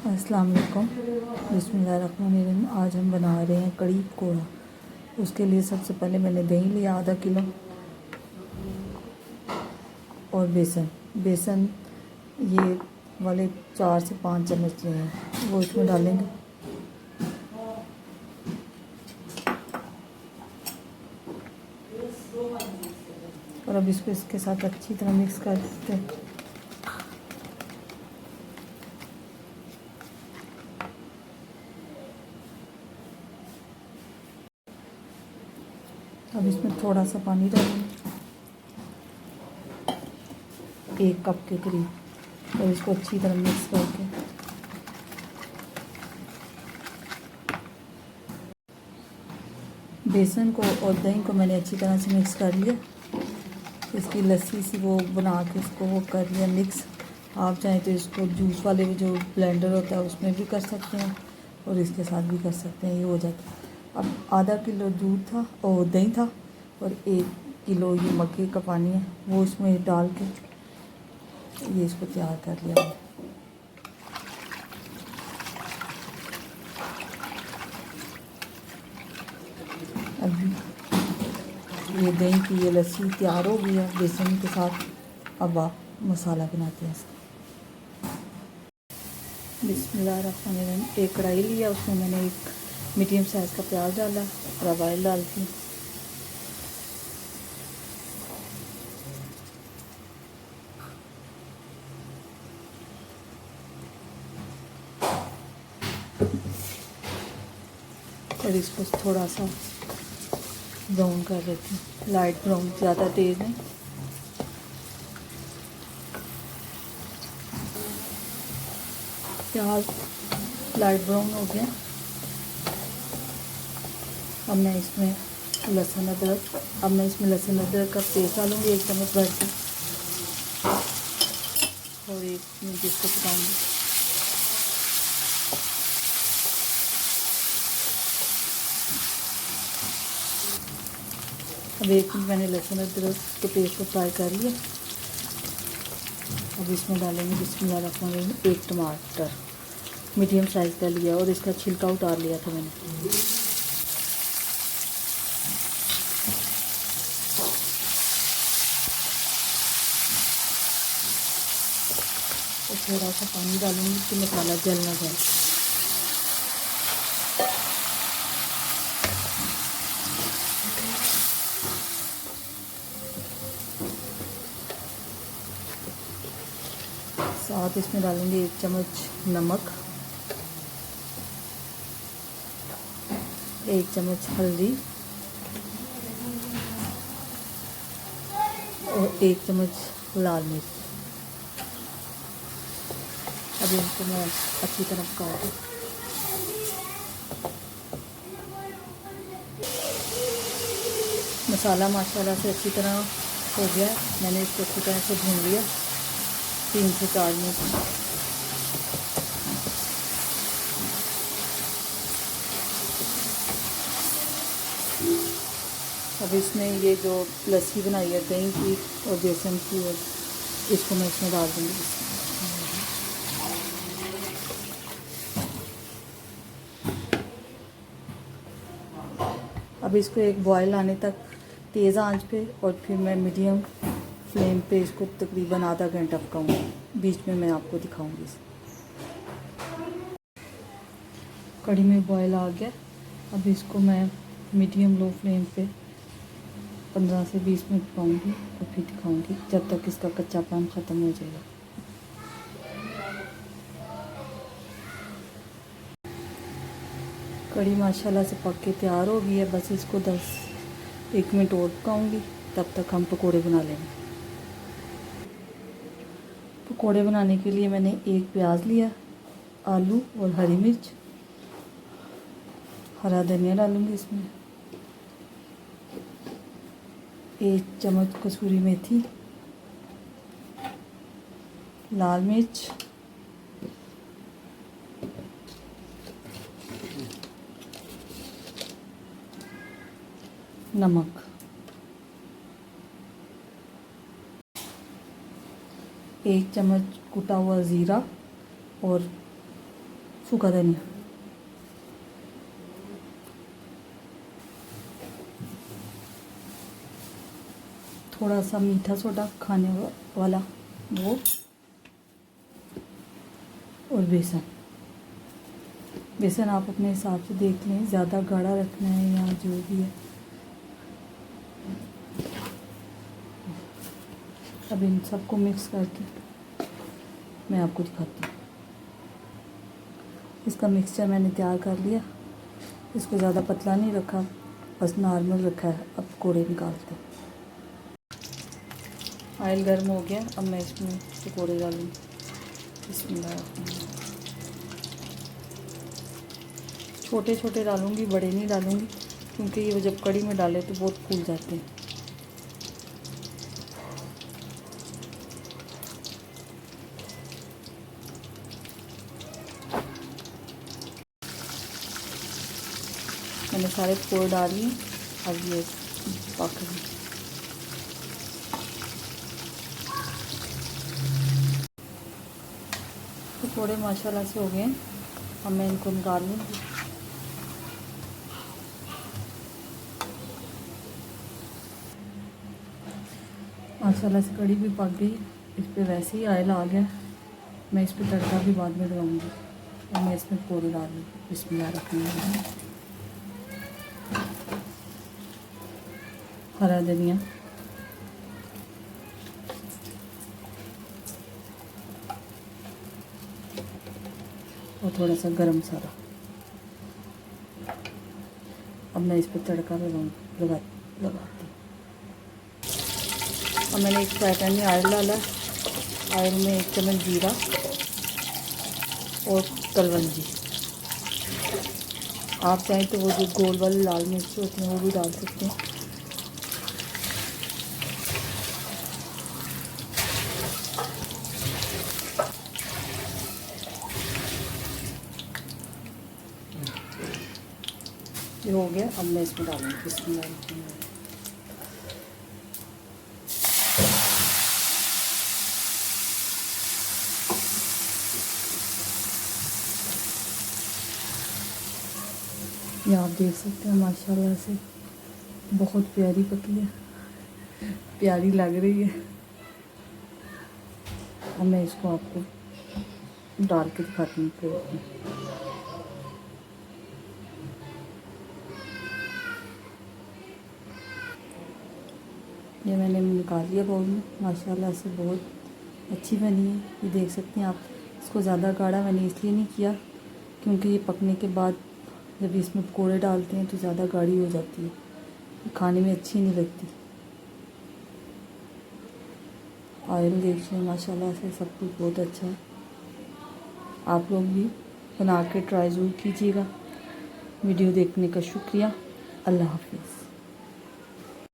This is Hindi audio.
अस्सलाम वालेकुम। बिस्मिल्लाहिर्रहमानिर्रहीम। आज हम बना रहे हैं कड़ी पकौड़ा। उसके लिए सबसे पहले मैंने दही लिया आधा किलो और बेसन ये वाले 4 से 5 चम्मच लिए हैं, वो इसमें डालेंगे। और अब इसको इसके साथ अच्छी तरह मिक्स कर देते हैं। अब इसमें थोड़ा सा पानी डालेंगे, 1 कप के करीब, और इसको अच्छी तरह मिक्स करके बेसन को और दही को मैंने अच्छी तरह से मिक्स कर लिया। इसकी लस्सी सी वो बना के उसको वो कर लिया मिक्स। आप चाहें तो इसको जूस वाले जो ब्लेंडर होता है उसमें भी कर सकते हैं और इसके साथ भी कर सकते हैं, ये हो जाता है। अब आधा किलो दूध था और दही था और 1 किलो ये मक्के का पानी है, वो इसमें डाल के ये इसको तैयार कर लिया है। अब ये दही की ये लस्सी तैयार हो गई है बेसन के साथ। अब आप मसाला बनाते हैं इसका। बिस्मिल्लाहिर्रहमानिर्रहीम। एक कढ़ाई लिया, उसमें मैंने एक मीडियम साइज़ का प्याज डाला और ऑयल डाल दी। और इसको थोड़ा सा ब्राउन कर लेती हूँ, लाइट ब्राउन, ज़्यादा तेज़ नहीं। प्याज लाइट ब्राउन हो गया। अब मैं इसमें लहसुन अदरक का पेस्ट डालूँगी, 1 चम्मच भर के, और 1 मिनट इसको पकाऊँगी। अब 1 मिनट मैंने लहसुन अदरक के पेस्ट को फ्राई कर लिया। अब इसमें डालेंगे बिस्मिल्लाहिर्रहमानिर्रहीम 1 टमाटर मीडियम साइज़ का लिया और इसका छिलका उतार लिया था मैंने। और थोड़ा सा पानी डालूंगी कि मसाला जल ना जाए। साथ इसमें डालेंगे 1 चम्मच नमक, 1 चम्मच हल्दी और 1 चम्मच लाल मिर्च। अब इनको मैं अच्छी तरह पकाऊंगी। मसाला माशाल्लाह से अच्छी तरह हो गया। मैंने इसको अच्छी तरह से भून लिया 3 से 4 मिनट। अब इसमें ये जो लस्सी बनाई है दही की और बेसन की, और इसको मैं इसमें डाल दूँगी। अब इसको एक बॉयल आने तक तेज़ आंच पे, और फिर मैं मीडियम फ्लेम पे इसको तकरीबन आधा घंटा पकाऊंगी। बीच में मैं आपको दिखाऊंगी। कढ़ी में बॉयल आ गया। अब इसको मैं मीडियम लो फ्लेम पे 15 से 20 मिनट पकाऊंगी और फिर दिखाऊंगी जब तक इसका कच्चापन ख़त्म हो जाएगा। कढ़ी माशाल्लाह से पक के तैयार हो गई है। बस इसको 1 मिनट और पकाऊंगी, तब तक हम पकोड़े बना लेंगे। पकोड़े बनाने के लिए मैंने 1 प्याज लिया, आलू और हरी मिर्च, हरा धनिया डालूंगी इसमें, 1 चम्मच कसूरी मेथी, लाल मिर्च, नमक, 1 चम्मच कुटा हुआ ज़ीरा और सूखा धनिया, थोड़ा सा मीठा सोडा खाने वाला वो, और बेसन। बेसन आप अपने हिसाब से देख लें, ज़्यादा गाढ़ा रखना है या जो भी है। अब इन सबको मिक्स करके मैं आपको दिखाती हूँ। इसका मिक्सचर मैंने तैयार कर लिया। इसको ज़्यादा पतला नहीं रखा, बस नॉर्मल रखा है। अब पकौड़े निकालते हैं। ऑयल गर्म हो गया, अब मैं इसमें पकौड़े डालूँगी। बिस्मिल्लाह। छोटे छोटे डालूँगी, बड़े नहीं डालूँगी, क्योंकि ये जब कड़ी में डाले तो बहुत फूल जाते हैं। मैंने सारे पकौड़े डाल लिए। अब ये पक गए। पकौड़े माशाल्लाह से हो गए। अब मैं इनको निकाल लूँगी। माशाल्लाह से कड़ी भी पक गई। इस पे वैसे ही ऑयल आ गया। मैं इस पे तड़का भी बाद में लगाऊंगी। और मैं इसमें पकौड़े डाल लूँगी। बिस्मिल्लाह रखनी है। हरा धनिया, और थोड़ा सा गरम मसाला। अब मैं इस पर तड़का लगाती हूँ। अब मैंने एक फ्राई पैन में ऑयल डाला। ऑयल में 1 चम्मच जीरा और कलवंजी। आप चाहें तो वो जो गोल वाली लाल मिर्च होती हैं वो भी डाल सकते हैं। ये हो गया। अब मैं इसमें डालूँगी। बिस्मिल्लाह। ये आप देख सकते हैं माशाल्लाह से बहुत प्यारी पकी है, प्यारी लग रही है। अब मैं इसको आपको डाल के दिखाती हूँ प्लेट में। ये मैंने निकाल लिया बाउल में। माशाल्लाह से बहुत अच्छी बनी है। ये देख सकते हैं आप। इसको ज़्यादा गाढ़ा मैंने इसलिए नहीं किया क्योंकि ये पकने के बाद जब इसमें पकौड़े डालते हैं तो ज़्यादा गाढ़ी हो जाती है, खाने में अच्छी नहीं लगती। ऑयल देखिए माशाल्लाह से सब कुछ बहुत अच्छा है। आप लोग भी बना के ट्राई ज़रूर कीजिएगा। वीडियो देखने का शुक्रिया। अल्लाह हाफिज़।